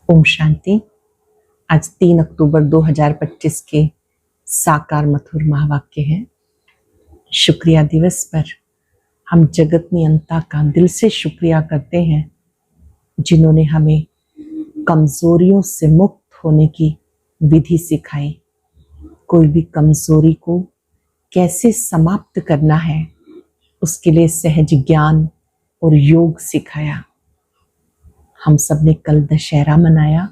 ओम शांति। आज 3 अक्टूबर 2025 के साकार मधुर महावाक्य है। शुक्रिया दिवस पर हम जगत नियंता का दिल से शुक्रिया करते हैं, जिन्होंने हमें कमजोरियों से मुक्त होने की विधि सिखाई। कोई भी कमजोरी को कैसे समाप्त करना है, उसके लिए सहज ज्ञान और योग सिखाया। हम सब ने कल दशहरा मनाया,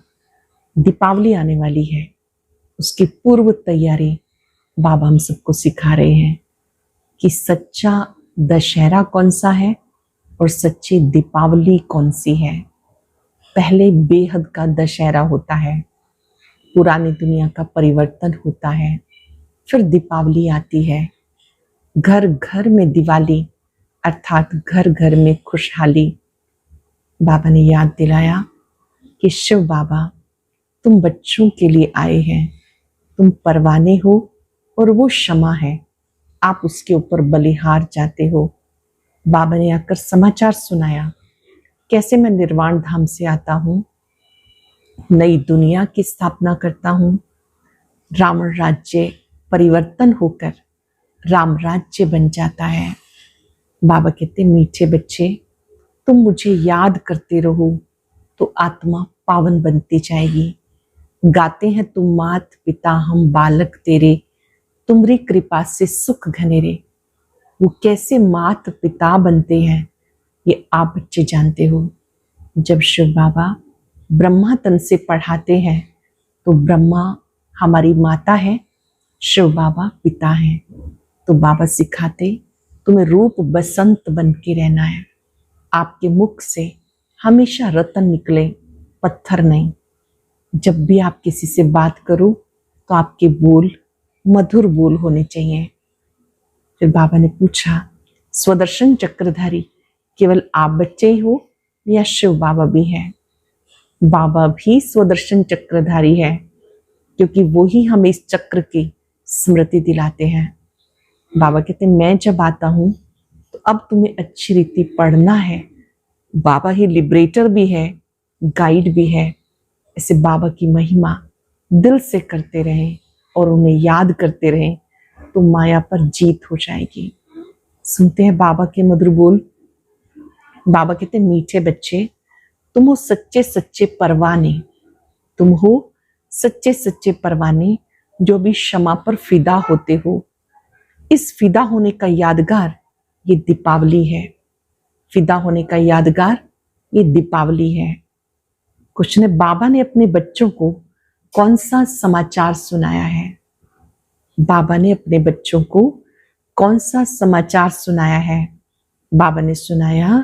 दीपावली आने वाली है, उसकी पूर्व तैयारी बाबा हम सबको सिखा रहे हैं कि सच्चा दशहरा कौन सा है और सच्ची दीपावली कौन सी है। पहले बेहद का दशहरा होता है, पुरानी दुनिया का परिवर्तन होता है, फिर दीपावली आती है। घर घर में दिवाली अर्थात घर घर में खुशहाली। बाबा ने याद दिलाया कि शिव बाबा तुम बच्चों के लिए आए हैं, तुम परवाने हो और वो क्षमा है, आप उसके ऊपर बलिहार जाते हो। बाबा ने आकर समाचार सुनाया कैसे मैं निर्वाण धाम से आता हूँ, नई दुनिया की स्थापना करता हूँ। रावण राज्य परिवर्तन होकर राम राज्य बन जाता है। बाबा कहते मीठे बच्चे, तुम मुझे याद करते रहो तो आत्मा पावन बनती जाएगी। गाते हैं तुम मात पिता हम बालक तेरे, तुम्हारी कृपा से सुख घनेरे। वो कैसे मात पिता बनते हैं ये आप बच्चे जानते हो। जब शिव बाबा ब्रह्मा तन से पढ़ाते हैं तो ब्रह्मा हमारी माता है, शिव बाबा पिता हैं। तो बाबा सिखाते तुम्हें रूप बसंत बन के रहना है, आपके मुख से हमेशा रतन निकले, पत्थर नहीं। जब भी आप किसी से बात करो तो आपके बोल मधुर बोल होने चाहिए। फिर बाबा ने पूछा स्वदर्शन चक्रधारी केवल आप बच्चे ही हो या शिव बाबा भी हैं? बाबा भी स्वदर्शन चक्रधारी है, क्योंकि वो ही हमें इस चक्र की स्मृति दिलाते हैं। बाबा कहते मैं जब आता हूँ तो अब तुम्हें अच्छी रीति पढ़ना है। बाबा ही लिबरेटर भी है, गाइड भी है। ऐसे बाबा की महिमा दिल से करते रहें और उन्हें याद करते रहें तो माया पर जीत हो जाएगी। सुनते हैं बाबा के मधुर बोल। बाबा कहते मीठे बच्चे, तुम हो सच्चे सच्चे परवाने, तुम हो सच्चे सच्चे परवाने जो भी क्षमा पर फिदा होते हो। इस फिदा होने का यादगार ये दीपावली है। फिदा होने का यादगार ये दीपावली है। कुछ ने बाबा ने अपने बच्चों को कौन सा समाचार सुनाया है? बाबा ने अपने बच्चों को कौन सा समाचार सुनाया है? बाबा ने सुनाया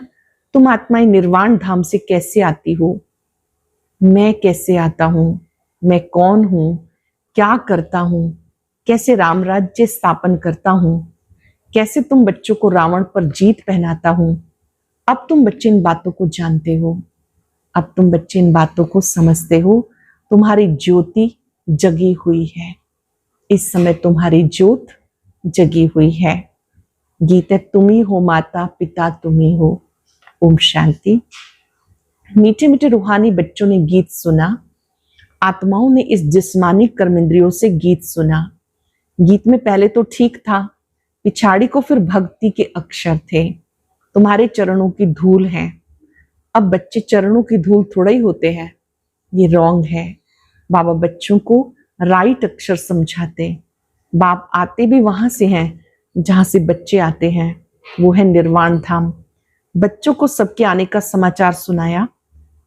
तुम आत्माएं निर्वाण धाम से कैसे आती हो, मैं कैसे आता हूँ, मैं कौन हूँ, क्या करता हूँ, कैसे राम राज्य स्थापन करता हूँ, कैसे तुम बच्चों को रावण पर जीत पहनाता हूँ। अब तुम बच्चे इन बातों को जानते हो, अब तुम बच्चे इन बातों को समझते हो। तुम्हारी ज्योति जगी हुई है, इस समय तुम्हारी ज्योत जगी हुई है। गीत है तुम ही हो माता पिता तुम ही हो। ओम शांति। मीठे मीठे रूहानी बच्चों ने गीत सुना, आत्माओं ने इस जिस्मानी कर्मेंद्रियों से गीत सुना। गीत में पहले तो ठीक था, पिछाड़ी को फिर भक्ति के अक्षर थे। तुम्हारे चरणों की धूल है। अब बच्चे चरणों की धूल थोड़ा ही होते हैं, ये रॉन्ग है। बाबा बच्चों को राइट अक्षर समझाते। बाप आते भी वहां से हैं जहां से बच्चे आते हैं, वो है निर्वाण धाम। बच्चों को सबके आने का समाचार सुनाया,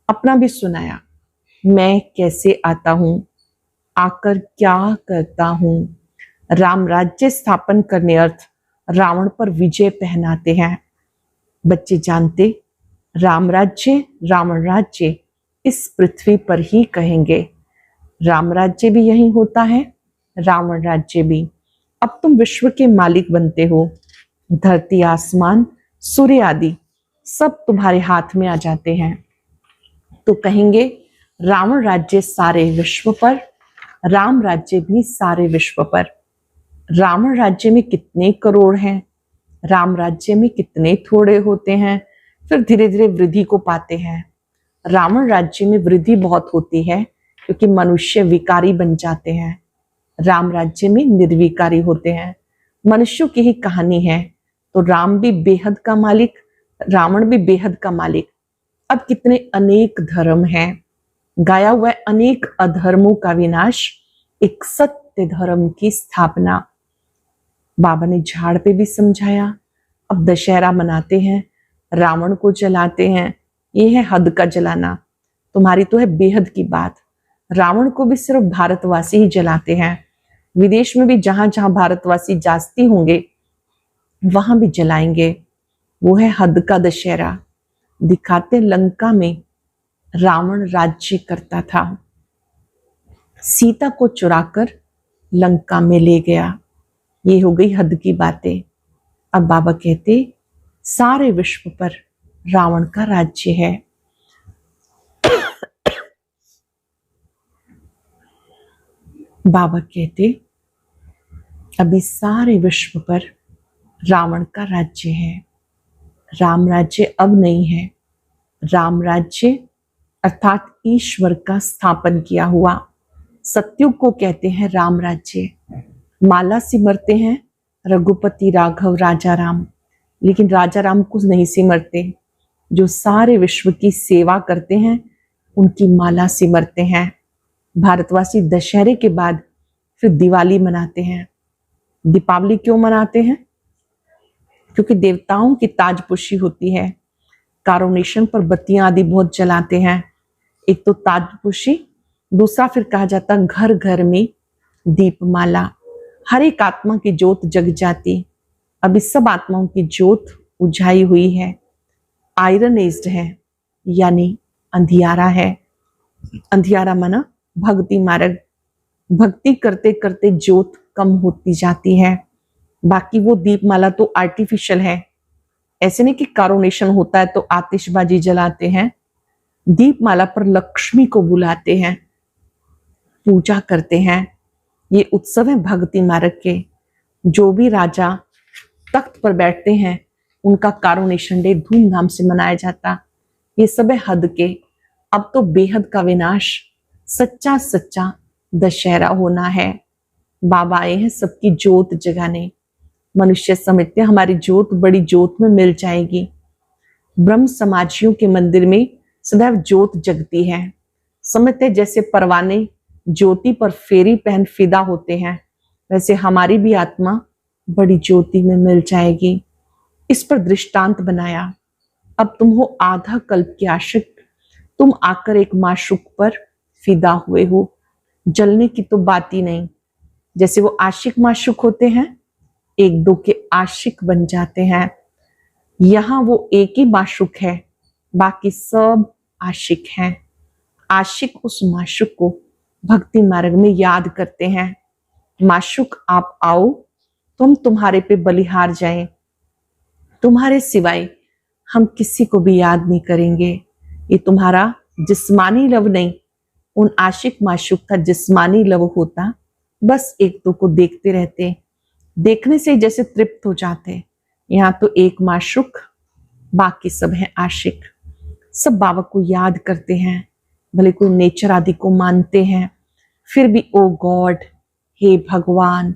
अपना भी सुनाया। मैं कैसे आता हूँ, आकर क्या करता हूँ। राम राज्य स्थापन करने अर्थ रावण पर विजय पहनाते हैं। बच्चे जानते राम राज्य रावण राज्य इस पृथ्वी पर ही कहेंगे। राम राज्य भी यही होता है, रावण राज्य भी। अब तुम विश्व के मालिक बनते हो। धरती आसमान सूर्य आदि सब तुम्हारे हाथ में आ जाते हैं। तो कहेंगे रावण राज्य सारे विश्व पर, राम राज्य भी सारे विश्व पर। रावण राज्य में कितने करोड़ हैं, राम राज्य में कितने थोड़े होते हैं। फिर धीरे धीरे वृद्धि को पाते हैं। रावण राज्य में वृद्धि बहुत होती है क्योंकि मनुष्य विकारी बन जाते हैं। राम राज्य में निर्विकारी होते हैं। मनुष्यों की ही कहानी है। तो राम भी बेहद का मालिक, रावण भी बेहद का मालिक। अब कितने अनेक धर्म हैं, गाया हुआ है अनेक अधर्मों का विनाश, एक सत्य धर्म की स्थापना। बाबा ने झाड़ पे भी समझाया। अब दशहरा मनाते हैं, रावण को जलाते हैं, ये है हद का जलाना। तुम्हारी तो है बेहद की बात। रावण को भी सिर्फ भारतवासी ही जलाते हैं। विदेश में भी जहां जहां भारतवासी जास्ती होंगे वहां भी जलाएंगे। वो है हद का दशहरा। दिखाते लंका में रावण राज्य करता था, सीता को चुराकर लंका में ले गया। ये हो गई हद की बातें। अब बाबा कहते सारे विश्व पर रावण का राज्य है। बाबा कहते अभी सारे विश्व पर रावण का राज्य है। राम राज्य अब नहीं है। राम राज्य अर्थात ईश्वर का स्थापन किया हुआ सत्युग को कहते हैं राम राज्य। माला सिमरते हैं रघुपति राघव राजा राम, लेकिन राजा राम को नहीं सिमरते। जो सारे विश्व की सेवा करते हैं उनकी माला सिमरते हैं। भारतवासी दशहरे के बाद फिर दिवाली मनाते हैं। दीपावली क्यों मनाते हैं? क्योंकि देवताओं की ताजपोशी होती है। कारोनेशन पर बत्तियां आदि बहुत जलाते हैं। एक तो ताजपोशी, दूसरा फिर कहा जाता घर घर में दीपमाला। हर एक आत्मा की ज्योत जग जाती। अभी सब आत्माओं की ज्योत उझाई हुई है। आयरन एज्ड है, यानी अंधियारा है। अंधियारा माना भक्ति मार्ग। भक्ति करते करते ज्योत कम होती जाती है। बाकी वो दीपमाला तो आर्टिफिशियल है। ऐसे नहीं कि कारोनेशन होता है तो आतिशबाजी जलाते हैं। दीपमाला पर लक्ष्मी को बुलाते हैं, पूजा करते हैं। ये उत्सव है भक्ति मार्ग के। जो भी राजा तख्त पर बैठते हैं उनका कारोनेशन डे धूमधाम से मनाया जाता। ये सब है हद के। अब तो बेहद का विनाश, सच्चा सच्चा दशहरा होना है। बाबा आए हैं सबकी ज्योत जगाने। मनुष्य समझते हमारी ज्योत बड़ी ज्योत में मिल जाएगी। ब्रह्म समाजियों के मंदिर में सदैव ज्योत जगती है। समझते जैसे परवाने ज्योति पर फेरी पहन फिदा होते हैं, वैसे हमारी भी आत्मा बड़ी ज्योति में मिल जाएगी। इस पर दृष्टांत बनाया। अब तुम हो आधा कल्प के आशिक। तुम आकर एक माशूक पर फिदा हुए हो। जलने की तो बात ही नहीं। जैसे वो आशिक माशूक होते हैं, एक दो के आशिक बन जाते हैं। यहां वो एक ही माशूक है, बाकी सब आशिक हैं। आशिक उस माशूक को भक्ति मार्ग में याद करते हैं। माशूक आप आओ, तुम तुम्हारे पे बलिहार जाएं। तुम्हारे सिवाय हम किसी को भी याद नहीं करेंगे। ये तुम्हारा जिस्मानी लव नहीं, उन आशिक माशूक का जिस्मानी लव होता। बस एक दो को देखते रहते, देखने से जैसे तृप्त हो जाते। यहाँ तो एक माशूक, बाकी सब है आशिक। सब बाबा को याद करते हैं, भले कोई नेचर आदि को मानते हैं, फिर भी ओ गॉड, हे भगवान,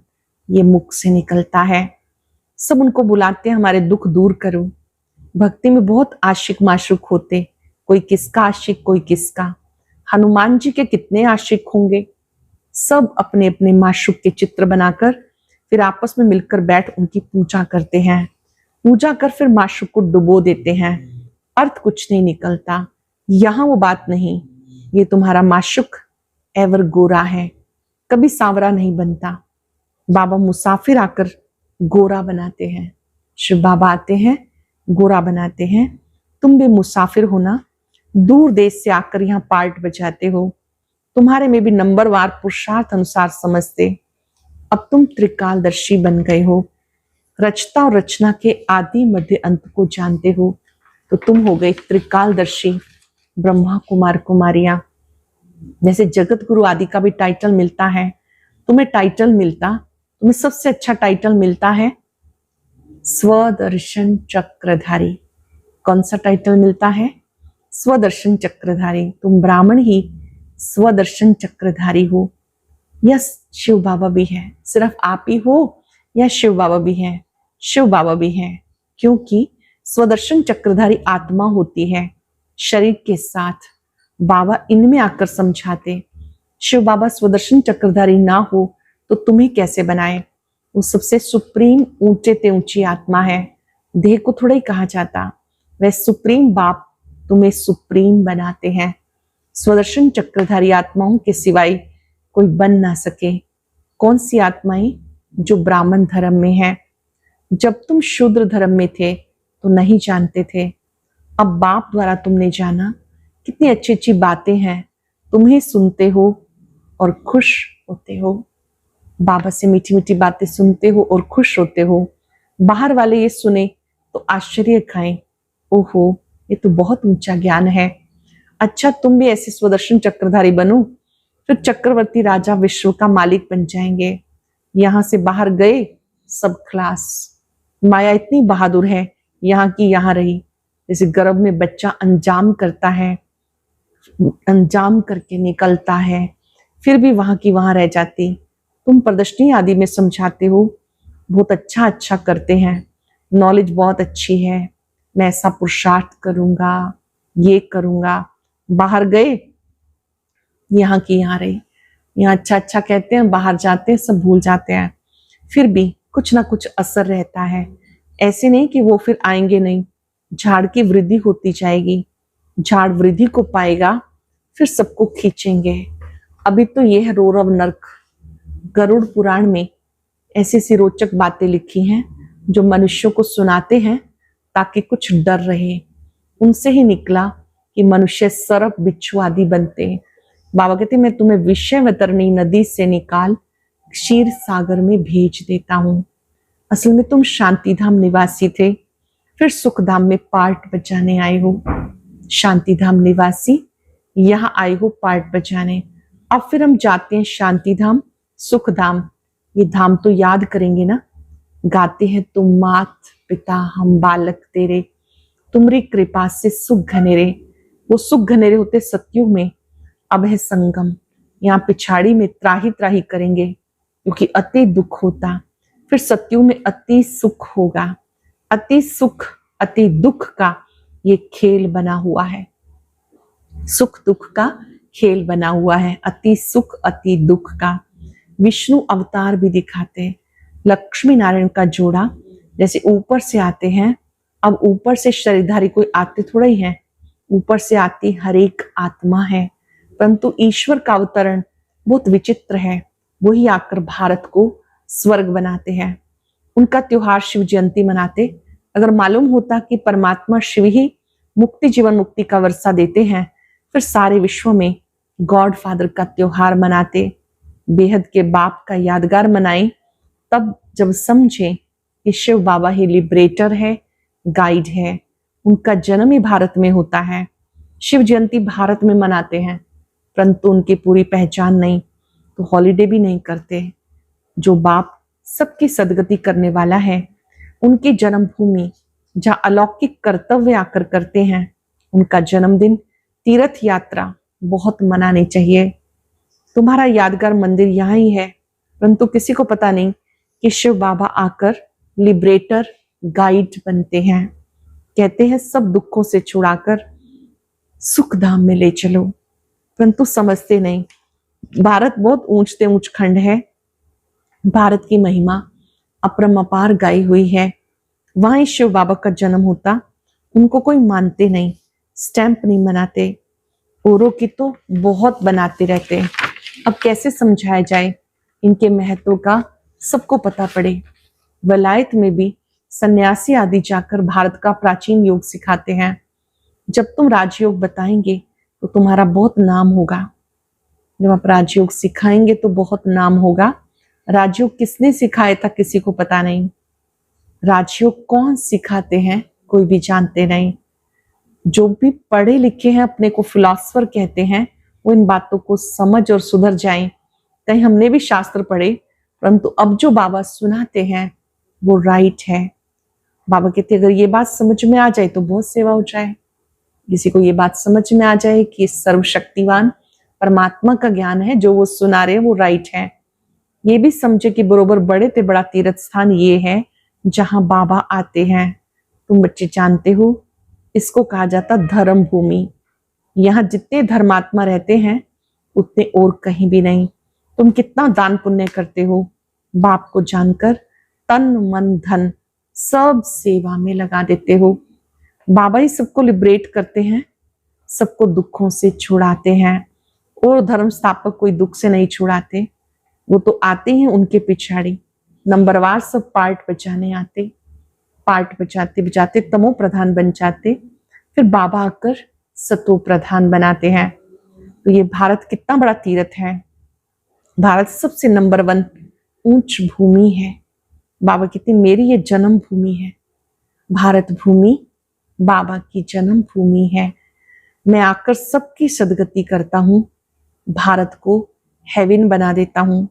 ये मुख से निकलता है। सब उनको बुलाते हैं हमारे दुख दूर करो। भक्ति में बहुत आशिक माशूक होते, कोई किसका आशिक कोई किसका। हनुमान जी के कितने आशिक होंगे। सब अपने अपने माशूक के चित्र बनाकर फिर आपस में मिलकर बैठ उनकी पूजा करते हैं। पूजा कर फिर माशूक को डुबो देते हैं। अर्थ कुछ नहीं निकलता। यहां वो बात नहीं। ये तुम्हारा माशूक एवर गोरा है, कभी सांवरा नहीं बनता। बाबा मुसाफिर आकर गोरा बनाते हैं। शिव बाबा आते हैं गोरा बनाते हैं। तुम भी मुसाफिर हो ना, दूर देश से आकर यहाँ पार्ट बजाते हो। तुम्हारे में भी नंबरवार पुरुषार्थ अनुसार समझते। अब तुम त्रिकालदर्शी बन गए हो। रचता और रचना के आदि मध्य अंत को जानते हो। तो तुम हो गए त्रिकालदर्शी ब्रह्मा कुमार कुमारियां। जैसे जगत गुरु आदि का भी टाइटल मिलता है, तुम्हें टाइटल मिलता, तुम्हें सबसे अच्छा टाइटल मिलता है स्वदर्शन चक्रधारी। कौन सा टाइटल मिलता है? स्वदर्शन चक्रधारी, तुम ब्राह्मण ही स्वदर्शन चक्रधारी हो। या शिव बाबा भी है, सिर्फ आप ही हो या शिव बाबा भी हैं? शिव बाबा भी हैं, क्योंकि स्वदर्शन चक्रधारी आत्मा होती है शरीर के साथ। बाबा इनमें आकर समझाते। शिव बाबा स्वदर्शन चक्रधारी ना हो तो तुम्हें कैसे बनाए? वो सबसे सुप्रीम ऊंचे ते ऊंची आत्मा है, देह को थोड़ा ही कहा जाता। वह सुप्रीम बाप तुम्हें सुप्रीम बनाते हैं। स्वदर्शन चक्रधारी आत्माओं के सिवाय कोई बन ना सके। कौन सी आत्माएं? जो ब्राह्मण धर्म में है। जब तुम शूद्र धर्म में थे तो नहीं जानते थे, अब बाप द्वारा तुमने जाना। कितनी अच्छी अच्छी बातें हैं, तुम्हें सुनते हो और खुश होते हो। बाबा से मीठी मीठी बातें सुनते हो और खुश होते हो। बाहर वाले ये सुने तो आश्चर्य खाएं, ओहो ये तो बहुत ऊंचा ज्ञान है। अच्छा तुम भी ऐसे स्वदर्शन चक्रधारी बनो, फिर चक्रवर्ती राजा विश्व का मालिक बन जाएंगे। यहां से बाहर गए सब खलास। माया इतनी बहादुर है, यहाँ की यहाँ रही। जैसे गर्भ में बच्चा अंजाम करता है, अंजाम करके निकलता है, फिर भी वहां की वहां रह जाती। तुम प्रदर्शनी आदि में समझाते हो, बहुत अच्छा अच्छा करते हैं, नॉलेज बहुत अच्छी है, मैं ऐसा पुरुषार्थ करूंगा, ये करूंगा। बाहर गए, यहाँ की यहाँ रही। यहाँ अच्छा अच्छा कहते हैं, बाहर जाते हैं सब भूल जाते हैं। फिर भी कुछ ना कुछ असर रहता है। ऐसे नहीं कि वो फिर आएंगे नहीं, झाड़ की वृद्धि होती जाएगी। झाड़ वृद्धि को पाएगा, फिर सबको खींचेंगे। अभी तो यह है रौरव नरक। गरुड़ पुराण में ऐसी सी रोचक बातें लिखी हैं जो मनुष्यों को सुनाते हैं ताकि कुछ डर रहे। उनसे ही निकला कि मनुष्य सर्प बिच्छू आदि बनते हैं। बाबा कहते मैं तुम्हें विषय वतरणी नदी से निकाल क्षीर सागर में भेज देता हूं। असल में तुम शांतिधाम निवासी थे, फिर सुखधाम में पार्ट बजाने आए हो। शांतिधाम निवासी यहाँ आए हो पार्ट बजाने। अब फिर हम जाते हैं शांतिधाम सुखधाम। ये धाम तो याद करेंगे ना। गाते हैं तुम मात पिता हम बालक तेरे, तुम्हारी कृपा से सुख घनेरे। वो सुख घनेरे होते सतयुग में, अब है संगम। यहाँ पिछाड़ी में त्राही त्राही करेंगे क्योंकि अति दुख होता, फिर सतयुग में अति सुख होगा। अति सुख अति दुख का ये खेल बना हुआ है, सुख दुख का खेल बना हुआ है, अति सुख अति दुख का। विष्णु अवतार भी दिखाते, लक्ष्मी नारायण का जोड़ा जैसे ऊपर से आते हैं। अब ऊपर से शरीरधारी कोई आते थोड़ा ही है, ऊपर से आती हर एक आत्मा है, परंतु ईश्वर का अवतरण बहुत विचित्र है। वही आकर भारत को स्वर्ग बनाते हैं। उनका त्योहार शिव जयंती मनाते। अगर मालूम होता कि परमात्मा शिव ही मुक्ति जीवन मुक्ति का वर्षा देते हैं, फिर सारे विश्व में गॉड फादर का त्योहार मनाते, बेहद के बाप का यादगार मनाए। तब जब समझे कि शिव बाबा ही लिबरेटर है, गाइड है, उनका जन्म ही भारत में होता है। शिव जयंती भारत में मनाते हैं, परंतु उनकी पूरी पहचान नहीं तो हॉलीडे भी नहीं करते। जो बाप सबकी सदगति करने वाला है, उनकी जन्मभूमि जहाँ अलौकिक कर्तव्य आकर करते हैं, उनका जन्मदिन तीर्थ यात्रा बहुत मनानी चाहिए। तुम्हारा यादगार मंदिर यहाँ ही है, परंतु किसी को पता नहीं कि शिव बाबा आकर लिबरेटर गाइड बनते हैं। कहते हैं सब दुखों से छुड़ाकर सुख धाम में ले चलो, परंतु समझते नहीं। भारत बहुत ऊंचते ऊंच खंड है, भारत की महिमा अपरंपार गाई हुई है। वहां शिव बाबा का जन्म होता, उनको कोई मानते नहीं, स्टैंप नहीं बनाते, औरों की तो बहुत बनाते रहते। अब कैसे समझाया जाए इनके महत्व का, सबको पता पड़े। वलायत में भी सन्यासी आदि जाकर भारत का प्राचीन योग सिखाते हैं। जब तुम राजयोग बताएंगे तो तुम्हारा बहुत नाम होगा। जब आप राजयोग सिखाएंगे तो बहुत नाम होगा। राजयोग किसने सिखाया था किसी को पता नहीं, राजयोग कौन सिखाते हैं कोई भी जानते नहीं। जो भी पढ़े लिखे हैं, अपने को फिलोसफर कहते हैं, वो इन बातों को समझ और सुधर जाएं। कहीं हमने भी शास्त्र पढ़े, परंतु अब जो बाबा सुनाते हैं वो राइट है। बाबा कहते अगर ये बात समझ में आ जाए तो बहुत सेवा हो जाए। किसी को ये बात समझ में आ जाए कि सर्वशक्तिवान परमात्मा का ज्ञान है, जो वो सुना रहे वो राइट है। ये भी समझे कि बरोबर बड़े ते बड़ा तीर्थ स्थान ये है जहां बाबा आते हैं। तुम बच्चे जानते हो, इसको कहा जाता धर्म भूमि। यहाँ जितने धर्मात्मा रहते हैं उतने और कहीं भी नहीं। तुम कितना दान पुण्य करते हो, बाप को जानकर तन मन धन सब सेवा में लगा देते हो। बाबा ही सबको लिबरेट करते हैं, सबको दुखों से छुड़ाते हैं। और धर्म स्थापक कोई दुख से नहीं छुड़ाते, वो तो आते हैं उनके पिछाड़ी नंबरवार सब पार्ट बचाने आते। पार्ट बचाते बचाते तमो प्रधान बन जाते, फिर बाबा आकर सतो प्रधान बनाते हैं। तो ये भारत कितना बड़ा तीर्थ है। भारत सबसे नंबर 1 ऊंच भूमि है। बाबा कहते मेरी ये जन्म भूमि है। भारत भूमि बाबा की जन्म भूमि है। मैं आकर सबकी सदगति करता हूँ, भारत को हेवन बना देता हूँ।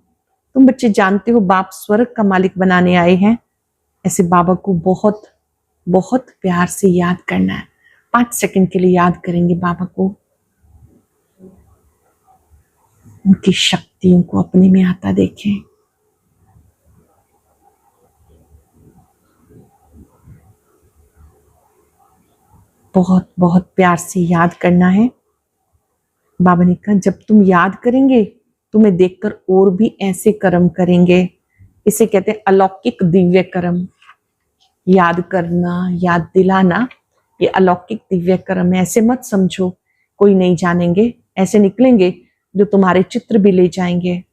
तुम बच्चे जानते हो बाप स्वर्ग का मालिक बनाने आए हैं। ऐसे बाबा को बहुत बहुत प्यार से याद करना है। 5 सेकंड के लिए याद करेंगे बाबा को, उनकी शक्तियों को अपने में आता देखें। बहुत बहुत प्यार से याद करना है। बाबा ने कहा जब तुम याद करेंगे तुम्हें देखकर और भी ऐसे कर्म करेंगे। इसे कहते हैं अलौकिक दिव्य कर्म। याद करना, याद दिलाना, ये अलौकिक दिव्य कर्म है। ऐसे मत समझो कोई नहीं जानेंगे, ऐसे निकलेंगे जो तुम्हारे चित्र भी ले जाएंगे।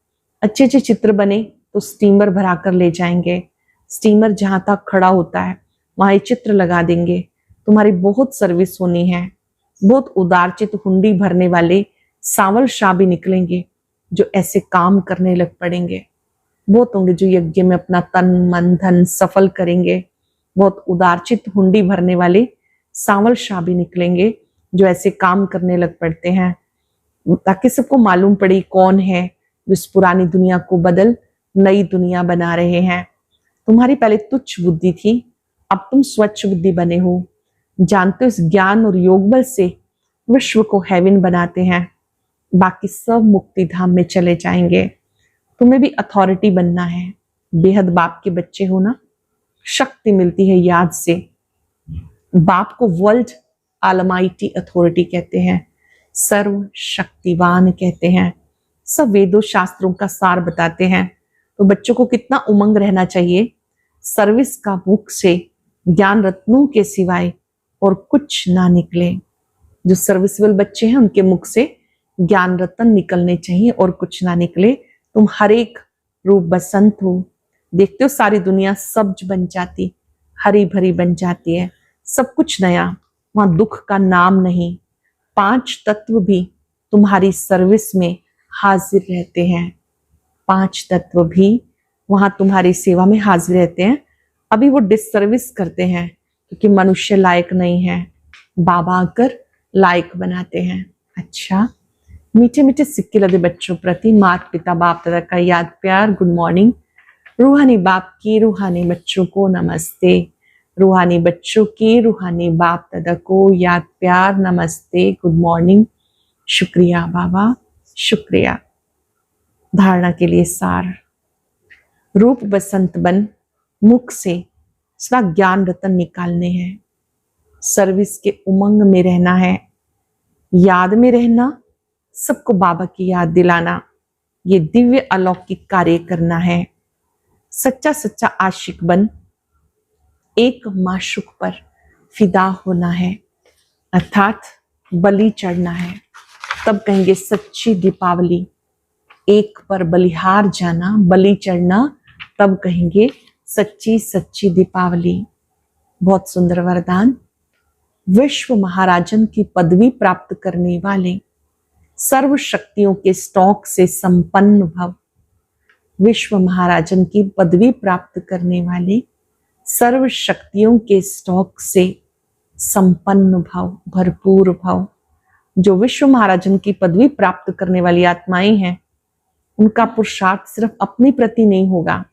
अच्छे अच्छे चित्र बने तो स्टीमर भरा कर ले जाएंगे। स्टीमर जहां तक खड़ा होता है वहां ये चित्र लगा देंगे। तुम्हारी बहुत सर्विस होनी है। बहुत उदारचित हुंडी भरने वाले सावल शाह भी निकलेंगे जो ऐसे काम करने लग पड़ेंगे। बहुत होंगे जो यज्ञ में अपना तन मन धन सफल करेंगे। बहुत उदारचित हुंडी भरने वाले सावल शाह भी निकलेंगे जो ऐसे काम करने लग पड़ते हैं, ताकि सबको मालूम पड़े कौन है जो इस पुरानी दुनिया को बदल नई दुनिया बना रहे हैं। तुम्हारी पहले तुच्छ बुद्धि थी, अब तुम स्वच्छ बुद्धि बने हो। जानते हो इस ज्ञान और योग बल से विश्व को हेवन बनाते हैं। बाकी सब मुक्ति धाम में चले जाएंगे। तुम्हें भी अथॉरिटी बनना है। बेहद बाप के बच्चे हो ना, शक्ति मिलती है याद से। बाप को वर्ल्ड आलमाइटी अथॉरिटी कहते हैं, सर्व शक्तिवान कहते हैं। सब वेदों शास्त्रों का सार बताते हैं। तो बच्चों को कितना उमंग रहना चाहिए। सर्विस का मुख से ज्ञान रत्नों के सिवाय और कुछ ना निकले। जो सर्विसबल बच्चे हैं उनके मुख से ज्ञान रत्न निकलने चाहिए और कुछ ना निकले। तुम हर एक रूप बसंत हो। देखते हो सारी दुनिया सब्ज बन जाती, हरी भरी बन जाती है, सब कुछ नया। वहां दुख का नाम नहीं। 5 तत्व भी तुम्हारी सर्विस में हाजिर रहते हैं। 5 तत्व भी वहां तुम्हारी सेवा में हाजिर रहते हैं। अभी वो डिससर्विस करते हैं क्योंकि मनुष्य लायक नहीं है। बाबा आकर लायक बनाते हैं। अच्छा, मीठे मीठे सिक्के लगे बच्चों प्रति माता पिता बाप दादा का याद प्यार गुड मॉर्निंग। रूहानी बाप की रूहानी बच्चों को नमस्ते। रूहानी बच्चों की रूहानी बाप दादा को याद प्यार नमस्ते गुड मॉर्निंग। शुक्रिया बाबा, शुक्रिया। धारणा के लिए सार। रूप बसंत बन मुख से सदा ज्ञान रतन निकालने हैं। सर्विस के उमंग में रहना है, याद में रहना, सबको बाबा की याद दिलाना। ये दिव्य अलौकिक कार्य करना है। सच्चा सच्चा आशिक बन एक माशुक पर फिदा होना है, अर्थात बलि चढ़ना है। तब कहेंगे सच्ची दीपावली। एक पर बलिहार जाना, बलि चढ़ना, तब कहेंगे सच्ची सच्ची दीपावली। बहुत सुंदर वरदान। विश्व महाराजन की पदवी प्राप्त करने वाले सर्व शक्तियों के स्टॉक से संपन्न भव। विश्व महाराजन की पदवी प्राप्त करने वाले सर्व शक्तियों के स्टॉक से संपन्न भव, भरपूर भव। जो विश्व महाराजन की पदवी प्राप्त करने वाली आत्माएं हैं, उनका पुरुषार्थ सिर्फ अपने प्रति नहीं होगा।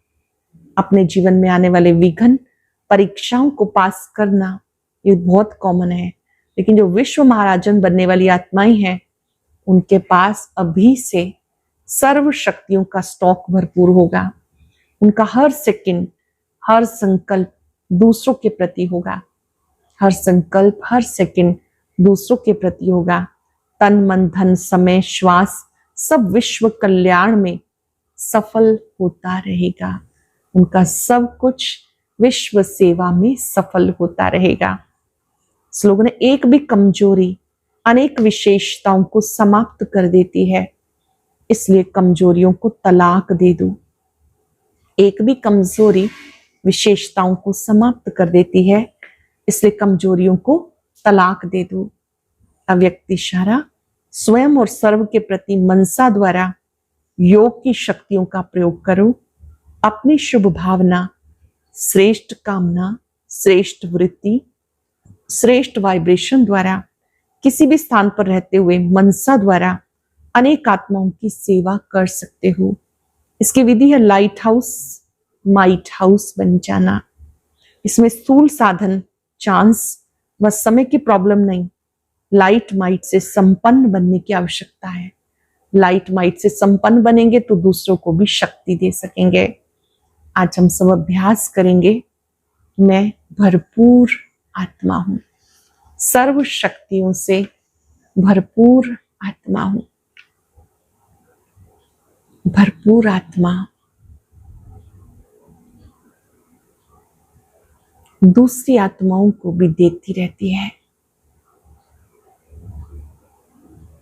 अपने जीवन में आने वाले विघ्न परीक्षाओं को पास करना ये बहुत कॉमन है। लेकिन जो विश्व महाराजन बनने वाली आत्माएं हैं, उनके पास अभी से सर्व शक्तियों का स्टॉक भरपूर होगा। उनका हर सेकंड, हर संकल्प दूसरों के प्रति होगा। हर संकल्प, हर सेकंड दूसरों के प्रति होगा। तन, मन, धन, समय, श्वास सब विश्व कल्याण में सफल होता रहेगा। उनका सब कुछ विश्व सेवा में सफल होता रहेगा। इस लोगों ने एक भी कमजोरी अनेक विशेषताओं को समाप्त कर देती है, इसलिए कमजोरियों को तलाक दे दो। एक भी कमजोरी विशेषताओं को समाप्त कर देती है, इसलिए कमजोरियों को तलाक दे दो। अव्यक्त इशारा स्वयं और सर्व के प्रति मनसा द्वारा योग की शक्तियों का प्रयोग करो। अपनी शुभ भावना, श्रेष्ठ कामना, श्रेष्ठ वृत्ति, श्रेष्ठ वाइब्रेशन द्वारा किसी भी स्थान पर रहते हुए मनसा द्वारा अनेक आत्माओं की सेवा कर सकते हो। इसकी विधि है लाइट हाउस, माइट हाउस बन जाना। इसमें स्थूल साधन, चांस व समय की प्रॉब्लम नहीं, लाइट माइट से संपन्न बनने की आवश्यकता है। लाइट माइट से संपन्न बनेंगे तो दूसरों को भी शक्ति दे सकेंगे। आज हम सब अभ्यास करेंगे। मैं भरपूर आत्मा हूं, सर्व शक्तियों से भरपूर आत्मा हूं। भरपूर आत्मा दूसरी आत्माओं को भी देती रहती है।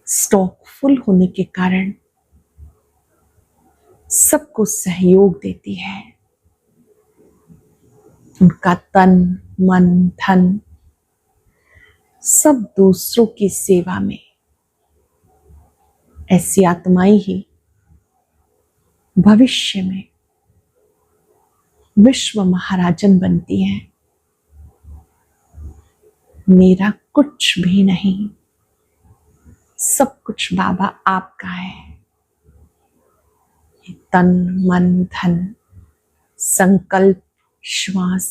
स्टॉक फुल होने के कारण सबको सहयोग देती है। उनका तन, मन, धन सब दूसरों की सेवा में। ऐसी आत्माएं ही भविष्य में विश्व महाराजन बनती हैं। मेरा कुछ भी नहीं, सब कुछ बाबा आपका है। ये तन, मन, धन, संकल्प, श्वास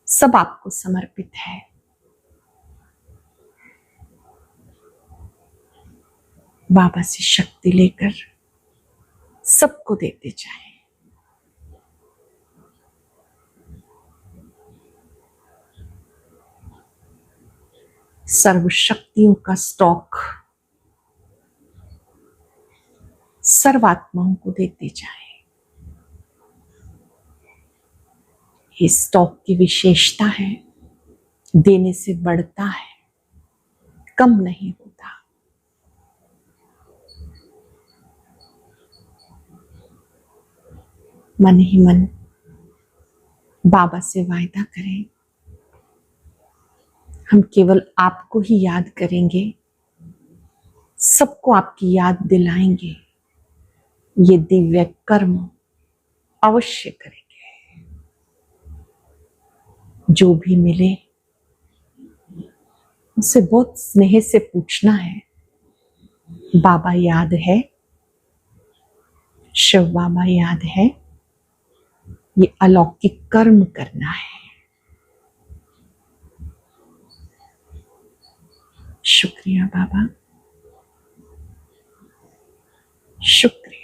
सब आपको समर्पित है। बाबा से शक्ति लेकर सबको देते जाएं। सर्व शक्तियों का स्टॉक सर्वात्माओं को देते जाएं। ये स्टॉक की विशेषता है, देने से बढ़ता है, कम नहीं होता। मन ही मन बाबा से वायदा करें, हम केवल आपको ही याद करेंगे, सबको आपकी याद दिलाएंगे। ये दिव्य कर्म अवश्य करेंगे। जो भी मिले उसे बहुत स्नेह से पूछना है, बाबा याद है, शिव बाबा याद है। ये अलौकिक कर्म करना है। शुक्रिया बाबा, शुक्रिया।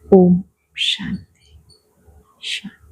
ओम शांति शांति।